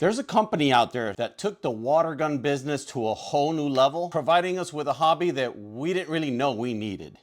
There's a company out there that took the water gun business to a whole new level, providing us with a hobby that we didn't really know we needed.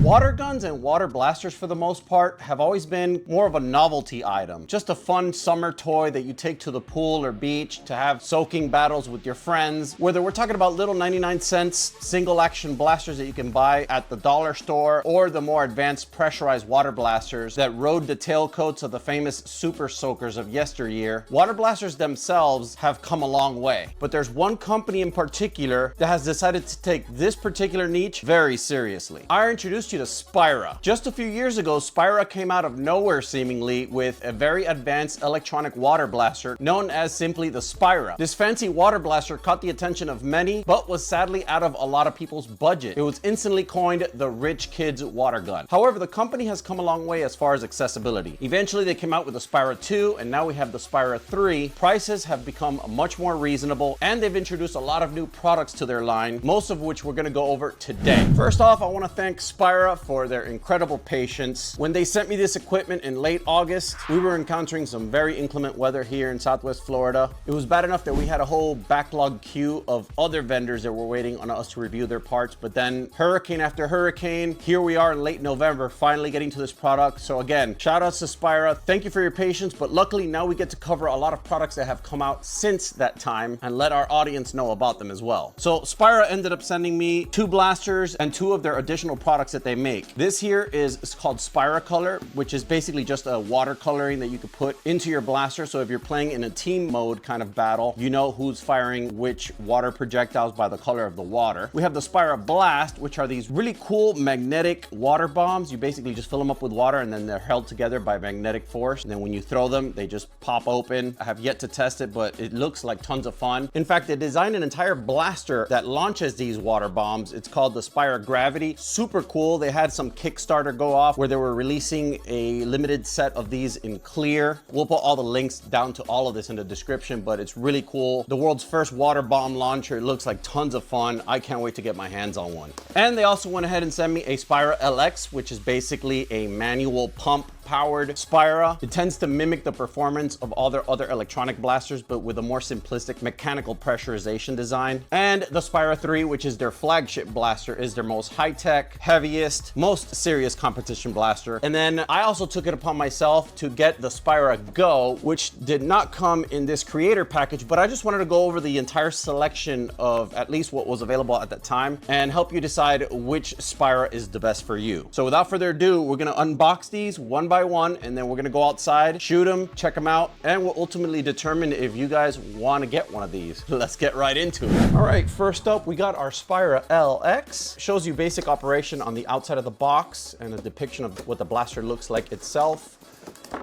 Water guns and water blasters, for the most part, have always been more of a novelty item. Just a fun summer toy that you take to the pool or beach to have soaking battles with your friends. Whether we're talking about little 99-cent single action blasters that you can buy at the dollar store, or the more advanced pressurized water blasters that rode the tailcoats of the famous super soakers of yesteryear, water blasters themselves have come a long way. But there's one company in particular that has decided to take this particular niche very seriously. I introduced you to Spyra. Just a few years ago, Spyra came out of nowhere seemingly with a very advanced electronic water blaster known as simply the Spyra. This fancy water blaster caught the attention of many, but was sadly out of a lot of people's budget. It was instantly coined the rich kid's water gun. However, the company has come a long way as far as accessibility. Eventually, they came out with the Spyra 2, and now we have the Spyra 3. Prices have become much more reasonable, and they've introduced a lot of new products to their line, most of which we're going to go over today. First off, I want to thank Spyra for their incredible patience. When they sent me this equipment in late August, we were encountering some very inclement weather here in Southwest Florida. It was bad enough that we had a whole backlog queue of other vendors that were waiting on us to review their parts, but then hurricane after hurricane, here we are in late November, finally getting to this product. So again, shout outs to Spyra. Thank you for your patience, but luckily now we get to cover a lot of products that have come out since that time and let our audience know about them as well. So Spyra ended up sending me 2 blasters and 2 of their additional products that they make. This here is called Spyra Color, which is basically just a watercoloring that you could put into your blaster. So if you're playing in a team mode kind of battle, you know who's firing which water projectiles by the color of the water. We have the Spyra Blast, which are these really cool magnetic water bombs. You basically just fill them up with water and then they're held together by magnetic force. And then when you throw them, they just pop open. I have yet to test it, but it looks like tons of fun. In fact, they designed an entire blaster that launches these water bombs. It's called the Spyra Gravity. Super cool. They had some Kickstarter go off where they were releasing a limited set of these in clear. We'll put all the links down to all of this in the description, but it's really cool. The world's first water bomb launcher. It looks like tons of fun. I can't wait to get my hands on one. And they also went ahead and sent me a Spyra LX, which is basically a manual pump powered Spyra. It tends to mimic the performance of all their other electronic blasters, but with a more simplistic mechanical pressurization design. And the Spyra 3, which is their flagship blaster, is their most high-tech, heaviest, most serious competition blaster. And then I also took it upon myself to get the Spyra Go, which did not come in this creator package, but I just wanted to go over the entire selection of at least what was available at that time and help you decide which Spyra is the best for you. So without further ado, we're gonna unbox these one by one, and then we're gonna go outside, shoot them, check them out, and we'll ultimately determine if you guys want to get one of these. Let's get right into it. All right, first up, we got our Spyra LX. Shows you basic operation on the outside of the box and a depiction of what the blaster looks like itself.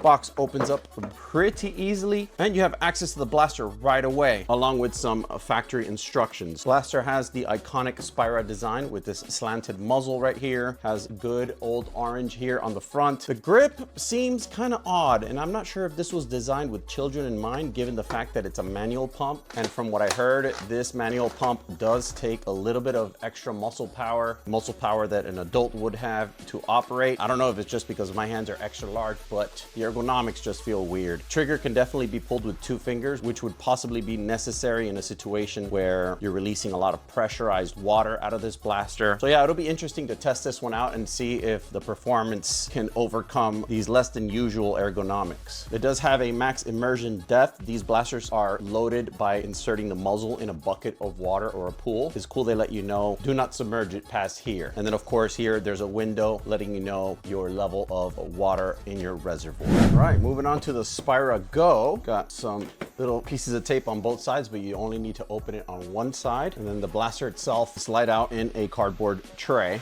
Box opens up pretty easily and you have access to the blaster right away, along with some factory instructions. Blaster has the iconic Spyra design with this slanted muzzle right here, has good old orange here on the front. The grip seems kind of odd, and I'm not sure if this was designed with children in mind, given the fact that it's a manual pump. And from what I heard, this manual pump does take a little bit of extra muscle power that an adult would have to operate. I don't know if it's just because my hands are extra large, but the ergonomics just feel weird. Trigger can definitely be pulled with 2 fingers, which would possibly be necessary in a situation where you're releasing a lot of pressurized water out of this blaster. So yeah, it'll be interesting to test this one out and see if the performance can overcome these less than usual ergonomics. It does have a max immersion depth. These blasters are loaded by inserting the muzzle in a bucket of water or a pool. It's cool they let you know, do not submerge it past here. And then of course here, there's a window letting you know your level of water in your reservoir. All right, moving on to the Spyra Go. Got some little pieces of tape on both sides, but you only need to open it on one side. And then the blaster itself slide out in a cardboard tray.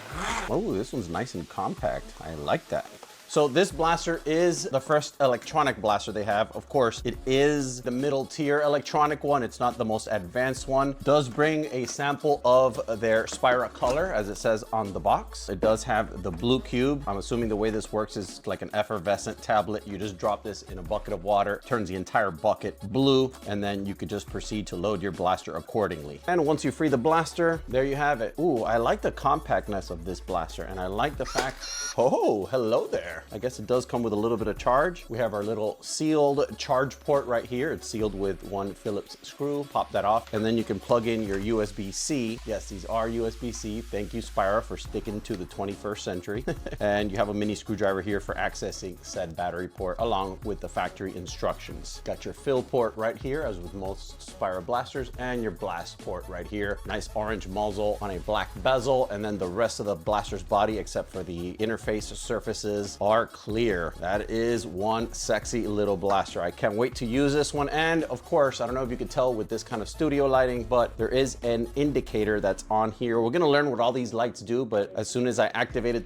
Oh, this one's nice and compact. I like that. So this blaster is the first electronic blaster they have. Of course, it is the middle tier electronic one. It's not the most advanced one. Does bring a sample of their Spyra color, as it says on the box. It does have the blue cube. I'm assuming the way this works is like an effervescent tablet. You just drop this in a bucket of water, turns the entire bucket blue, and then you could just proceed to load your blaster accordingly. And once you free the blaster, there you have it. Ooh, I like the compactness of this blaster, and I like the fact, oh, hello there. I guess it does come with a little bit of charge. We have our little sealed charge port right here. It's sealed with one Phillips screw. Pop that off, and then you can plug in your USB-C. Yes, these are USB-C. Thank you, Spyra, for sticking to the 21st century. And you have a mini screwdriver here for accessing said battery port, along with the factory instructions. Got your fill port right here, as with most Spyra blasters, and your blast port right here. Nice orange muzzle on a black bezel, and then the rest of the blaster's body, except for the interface surfaces, are clear. That is one sexy little blaster. I can't wait to use this one. And of course, I don't know if you can tell with this kind of studio lighting, but there is an indicator that's on here. We're gonna learn what all these lights do, but as soon as I activated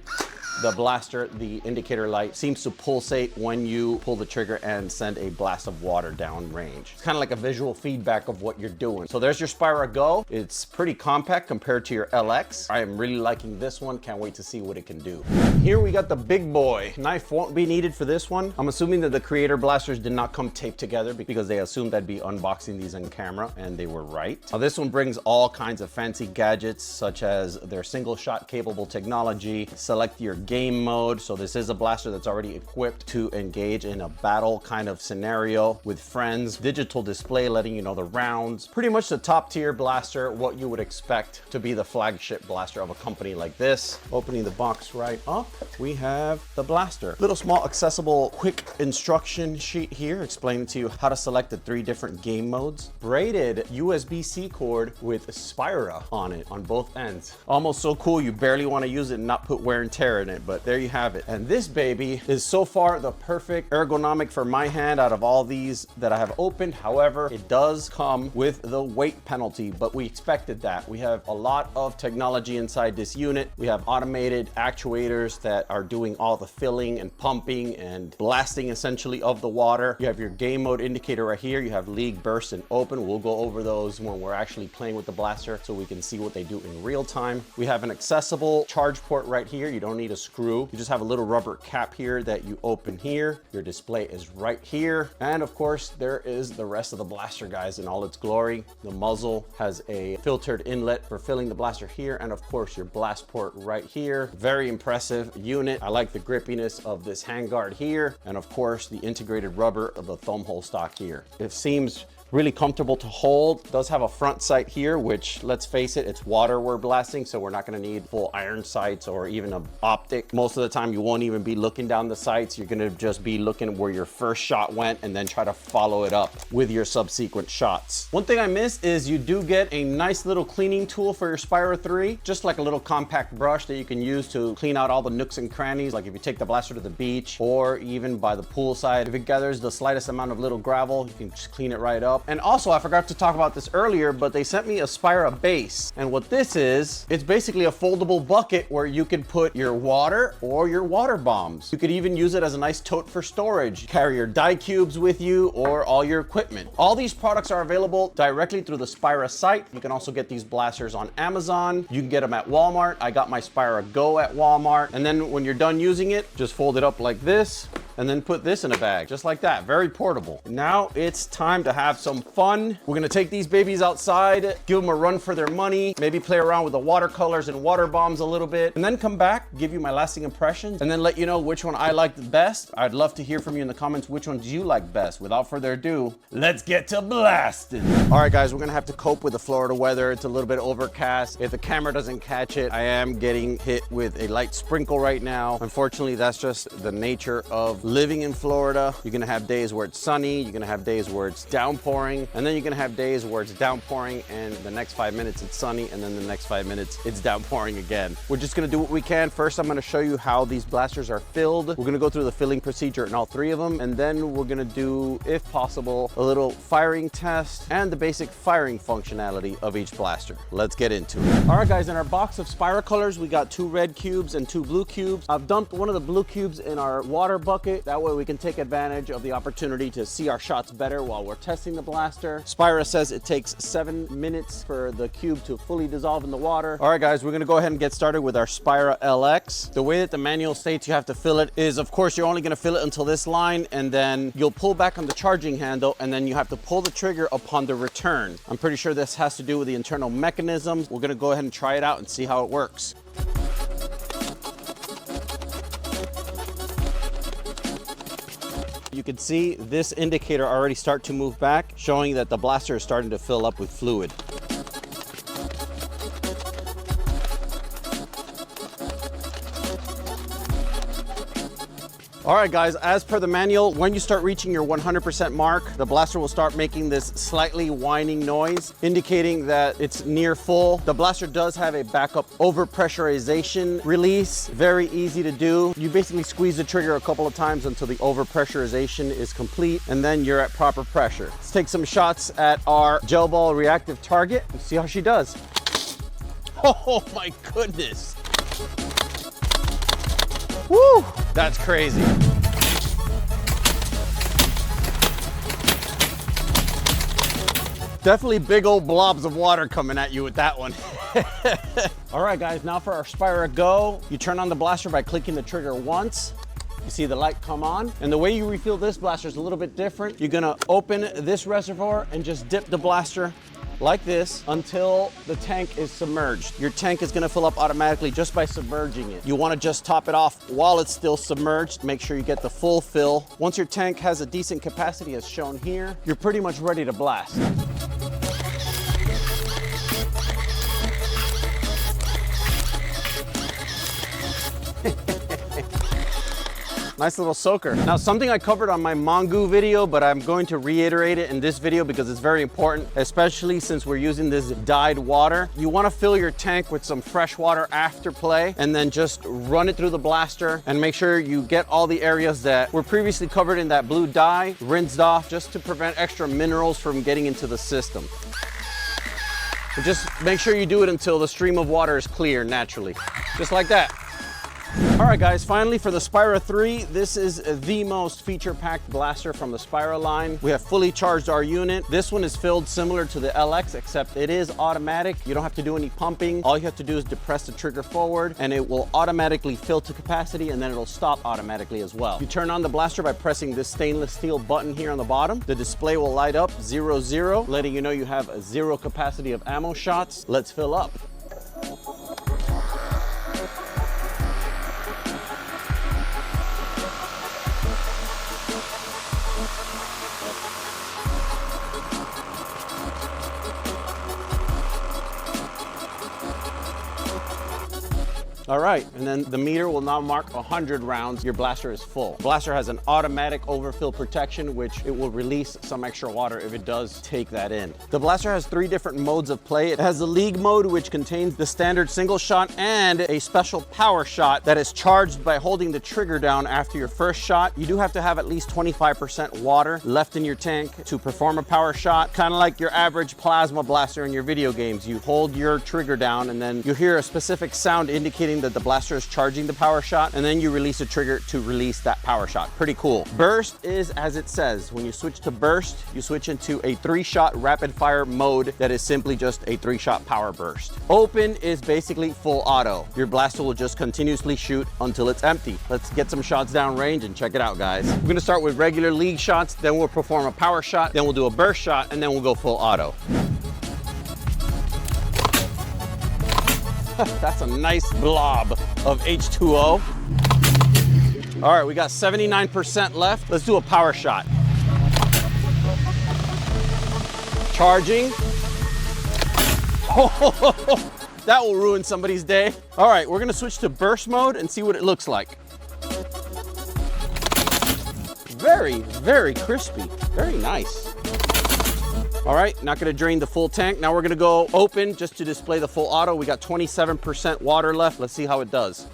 the blaster, the indicator light seems to pulsate when you pull the trigger and send a blast of water down range. It's kind of like a visual feedback of what you're doing. So there's your Spyra Go. It's pretty compact compared to your LX. I am really liking this one. Can't wait to see what it can do. Here we got the big boy. Knife won't be needed for this one. I'm assuming that the creator blasters did not come taped together because they assumed I'd be unboxing these on camera, and they were right. Now this one brings all kinds of fancy gadgets, such as their single shot capable technology. Select your game mode. So this is a blaster that's already equipped to engage in a battle kind of scenario with friends. Digital display letting you know the rounds. Pretty much the top tier blaster, what you would expect to be the flagship blaster of a company like this. Opening the box right up, we have the blaster. Little small accessible quick instruction sheet here explaining to you how to select the 3 different game modes. Braided USB-C cord with Spyra on it on both ends. Almost so cool you barely want to use it and not put wear and tear in it, but there you have it. And this baby is so far the perfect ergonomic for my hand out of all these that I have opened. However, it does come with the weight penalty, but we expected that. We have a lot of technology inside this unit. We have automated actuators that are doing all the filling and pumping and blasting essentially of the water. You have your game mode indicator right here. You have league, burst, and open. We'll go over those when we're actually playing with the blaster so we can see what they do in real time. We have an accessible charge port right here. You don't need a screw. You just have a little rubber cap here that you open here. Your display is right here. And of course, there is the rest of the blaster, guys, in all its glory. The muzzle has a filtered inlet for filling the blaster here. And of course, your blast port right here. Very impressive unit. I like the grippiness of this handguard here. And of course, the integrated rubber of the thumb hole stock here. It seems really comfortable to hold. It does have a front sight here, which, let's face it, it's water we're blasting, so we're not gonna need full iron sights or even an optic. Most of the time, you won't even be looking down the sights. You're gonna just be looking where your first shot went and then try to follow it up with your subsequent shots. One thing I missed is you do get a nice little cleaning tool for your Spyra 3, just like a little compact brush that you can use to clean out all the nooks and crannies, like if you take the blaster to the beach or even by the poolside. If it gathers the slightest amount of little gravel, you can just clean it right up. And also, I forgot to talk about this earlier, but they sent me a Spyra base. And what this is, it's basically a foldable bucket where you can put your water or your water bombs. You could even use it as a nice tote for storage. Carry your die cubes with you or all your equipment. All these products are available directly through the Spyra site. You can also get these blasters on Amazon. You can get them at Walmart. I got my Spyra Go at Walmart. And then when you're done using it, just fold it up like this and then put this in a bag, just like that. Very portable. Now it's time to have some fun. We're gonna take these babies outside, give them a run for their money, maybe play around with the watercolors and water bombs a little bit, and then come back, give you my lasting impressions, and then let you know which one I liked best. I'd love to hear from you in the comments which ones you like best. Without further ado, let's get to blasting. All right, guys, we're gonna have to cope with the Florida weather. It's a little bit overcast. If the camera doesn't catch it, I am getting hit with a light sprinkle right now. Unfortunately, that's just the nature of living in Florida, you're gonna have days where it's sunny, you're gonna have days where it's downpouring, and then you're gonna have days where it's downpouring and the next 5 minutes it's sunny, and then the next 5 minutes it's downpouring again. We're just gonna do what we can. First, I'm gonna show you how these blasters are filled. We're gonna go through the filling procedure in all 3 of them, and then we're gonna do, if possible, a little firing test and the basic firing functionality of each blaster. Let's get into it. All right, guys, in our box of Spyra colors, we got 2 red cubes and 2 blue cubes. I've dumped one of the blue cubes in our water bucket. That way we can take advantage of the opportunity to see our shots better while we're testing the blaster. Spyra says it takes 7 minutes for the cube to fully dissolve in the water. All right, guys, we're gonna go ahead and get started with our Spyra LX. The way that the manual states you have to fill it is, of course, you're only gonna fill it until this line, and then you'll pull back on the charging handle, and then you have to pull the trigger upon the return. I'm pretty sure this has to do with the internal mechanisms. We're gonna go ahead and try it out and see how it works. You can see this indicator already start to move back, showing that the blaster is starting to fill up with fluid. All right, guys, as per the manual, when you start reaching your 100% mark, the blaster will start making this slightly whining noise, indicating that it's near full. The blaster does have a backup overpressurization release, very easy to do. You basically squeeze the trigger a couple of times until the overpressurization is complete, and then you're at proper pressure. Let's take some shots at our gel ball reactive target and see how she does. Oh my goodness. Woo, that's crazy. Definitely big old blobs of water coming at you with that one. All right, guys, now for our Spyra Go. You turn on the blaster by clicking the trigger once. You see the light come on, and the way you refill this blaster is a little bit different. You're gonna open this reservoir and just dip the blaster like this until the tank is submerged. Your tank is gonna fill up automatically just by submerging it. You wanna just top it off while it's still submerged. Make sure you get the full fill. Once your tank has a decent capacity as shown here, you're pretty much ready to blast. Nice little soaker. Now, something I covered on my Mongu video, but I'm going to reiterate it in this video because it's very important, especially since we're using this dyed water. You want to fill your tank with some fresh water after play, and then just run it through the blaster and make sure you get all the areas that were previously covered in that blue dye rinsed off, just to prevent extra minerals from getting into the system. But just make sure you do it until the stream of water is clear naturally, just like that. All right, guys, finally for the Spyra 3, this is the most feature-packed blaster from the Spyra line. We have fully charged our unit. This one is filled similar to the LX, except it is automatic. You don't have to do any pumping. All you have to do is depress the trigger forward, and it will automatically fill to capacity, and then it'll stop automatically as well. You turn on the blaster by pressing this stainless steel button here on the bottom. The display will light up 00, letting you know you have a 0 capacity of ammo shots. Let's fill up. All right, and then the meter will now mark 100 rounds. Your blaster is full. The blaster has an automatic overfill protection, which it will release some extra water if it does take that in. The blaster has 3 different modes of play. It has the league mode, which contains the standard single shot and a special power shot that is charged by holding the trigger down after your first shot. You do have to have at least 25% water left in your tank to perform a power shot, kind of like your average plasma blaster in your video games. You hold your trigger down, and then you hear a specific sound indicating that the blaster is charging the power shot, and then you release the trigger to release that power shot. Pretty cool. Burst is as it says. When you switch to burst, you switch into a 3-shot rapid fire mode that is simply just a 3-shot power burst. Open is basically full auto. Your blaster will just continuously shoot until it's empty. Let's get some shots down range and check it out, guys. We're gonna start with regular league shots, then we'll perform a power shot, then we'll do a burst shot, and then we'll go full auto. That's a nice blob of H2O. All right, we got 79% left. Let's do a power shot. Charging. That will ruin somebody's day. All right, we're gonna switch to burst mode and see what it looks like. very, very crispy. Very nice. All right, not gonna drain the full tank. Now we're gonna go open just to display the full auto. We got 27% water left. Let's see how it does.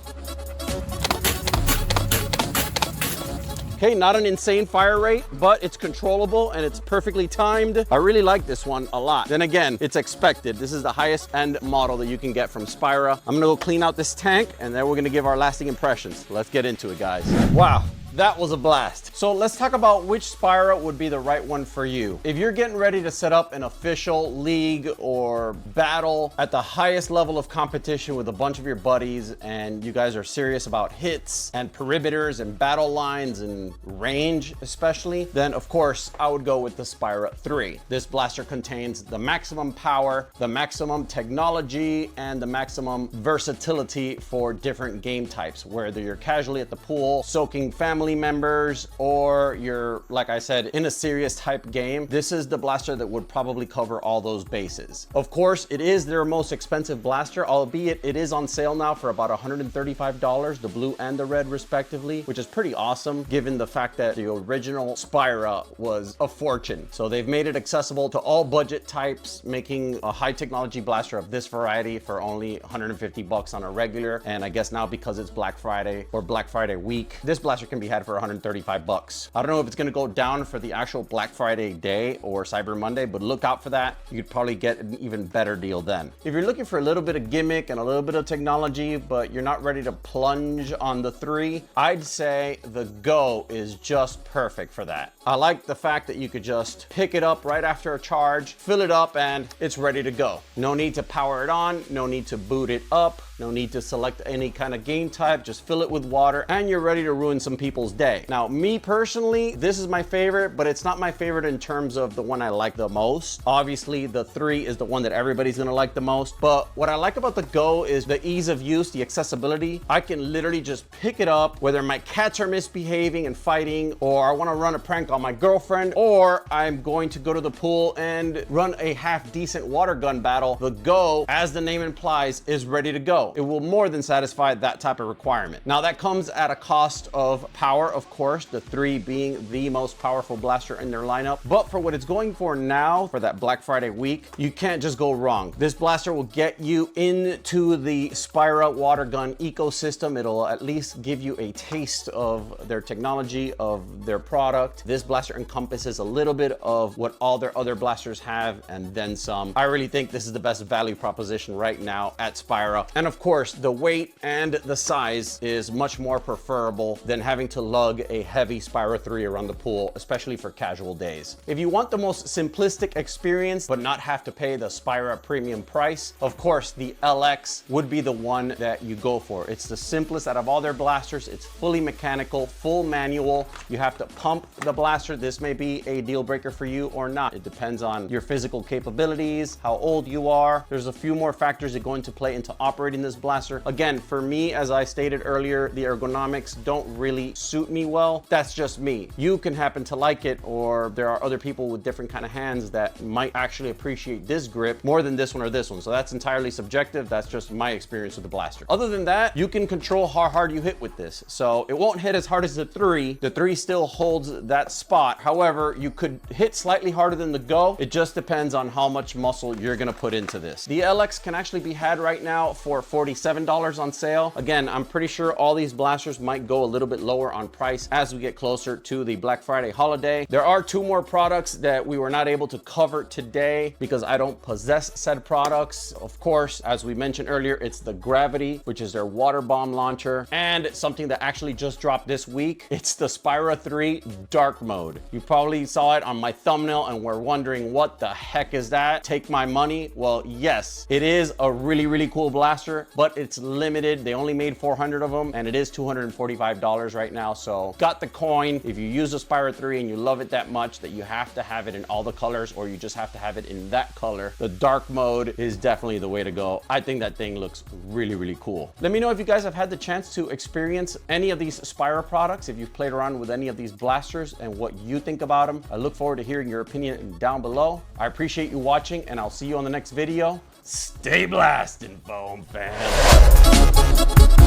Okay, not an insane fire rate, but it's controllable and it's perfectly timed. I really like this one a lot. Then again, it's expected. This is the highest end model that you can get from Spyra. I'm gonna go clean out this tank and then we're gonna give our lasting impressions. Let's get into it, guys. Wow. That was a blast. So let's talk about which Spyra would be the right one for you. If you're getting ready to set up an official league or battle at the highest level of competition with a bunch of your buddies and you guys are serious about hits and perimeters and battle lines and range especially, then of course I would go with the Spyra 3. This blaster contains the maximum power, the maximum technology, and the maximum versatility for different game types, whether you're casually at the pool, soaking family members, or you're, like I said, in a serious type game. This is the blaster that would probably cover all those bases. Of course, it is their most expensive blaster, albeit it is on sale now for about $135, the blue and the red respectively, which is pretty awesome given the fact that the original Spyra was a fortune. So they've made it accessible to all budget types, making a high technology blaster of this variety for only 150 bucks on a regular. And I guess now because it's Black Friday or Black Friday week, this blaster can be had for 135 bucks. I don't know if it's gonna go down for the actual Black Friday day or Cyber Monday, but look out for that. You could probably get an even better deal then. If you're looking for a little bit of gimmick and a little bit of technology, but you're not ready to plunge on the 3, I'd say the Go is just perfect for that. I like the fact that you could just pick it up right after a charge, fill it up, and it's ready to go. No need to power it on, no need to boot it up, no need to select any kind of game type, just fill it with water and you're ready to ruin some people's day. Now, me personally, this is my favorite, but it's not my favorite in terms of the one I like the most. Obviously, the 3 is the one that everybody's gonna like the most, but what I like about the Go is the ease of use, the accessibility. I can literally just pick it up, whether my cats are misbehaving and fighting, or I wanna run a prank on my girlfriend, or I'm going to go to the pool and run a half decent water gun battle. The Go, as the name implies, is ready to go. It will more than satisfy that type of requirement. Now that comes at a cost of power, of course, the 3 being the most powerful blaster in their lineup. But for what it's going for now, for that Black Friday week, you can't just go wrong. This blaster will get you into the Spyra water gun ecosystem. It'll at least give you a taste of their technology, of their product. This blaster encompasses a little bit of what all their other blasters have and then some. I really think this is the best value proposition right now at Spyra. And of course, the weight and the size is much more preferable than having to lug a heavy Spyra 3 around the pool, especially for casual days. If you want the most simplistic experience, but not have to pay the Spyra premium price, of course, the LX would be the one that you go for. It's the simplest out of all their blasters. It's fully mechanical, full manual. You have to pump the blaster. This may be a deal breaker for you or not. It depends on your physical capabilities, how old you are. There's a few more factors that go into play into operating this blaster. Again, for me, as I stated earlier, the ergonomics don't really suit me well. That's just me. You can happen to like it, or there are other people with different kind of hands that might actually appreciate this grip more than this one or this one. So that's entirely subjective. That's just my experience with the blaster. Other than that, you can control how hard you hit with this. So it won't hit as hard as the 3. The 3 still holds that spot. However, you could hit slightly harder than the Go. It just depends on how much muscle you're gonna put into this. The LX can actually be had right now for $47 on sale. Again, I'm pretty sure all these blasters might go a little bit lower on price as we get closer to the Black Friday holiday. There are 2 more products that we were not able to cover today because I don't possess said products. Of course, as we mentioned earlier, it's the Gravity, which is their water bomb launcher, and something that actually just dropped this week. It's the Spyra 3 Dark Mode. You probably saw it on my thumbnail and were wondering, what the heck is that? Take my money? Well, yes, it is a really, really cool blaster, but it's limited. They only made 400 of them, and it is $245 right now. So got the coin. If you use the Spyra 3 and you love it that much that you have to have it in all the colors, or you just have to have it in that color, the Dark Mode is definitely the way to go. I think that thing looks really, really cool. Let me know if you guys have had the chance to experience any of these Spyra products, if you've played around with any of these blasters and what you think about them. I look forward to hearing your opinion down below. I appreciate you watching, and I'll see you on the next video. Stay blasting, foam fans.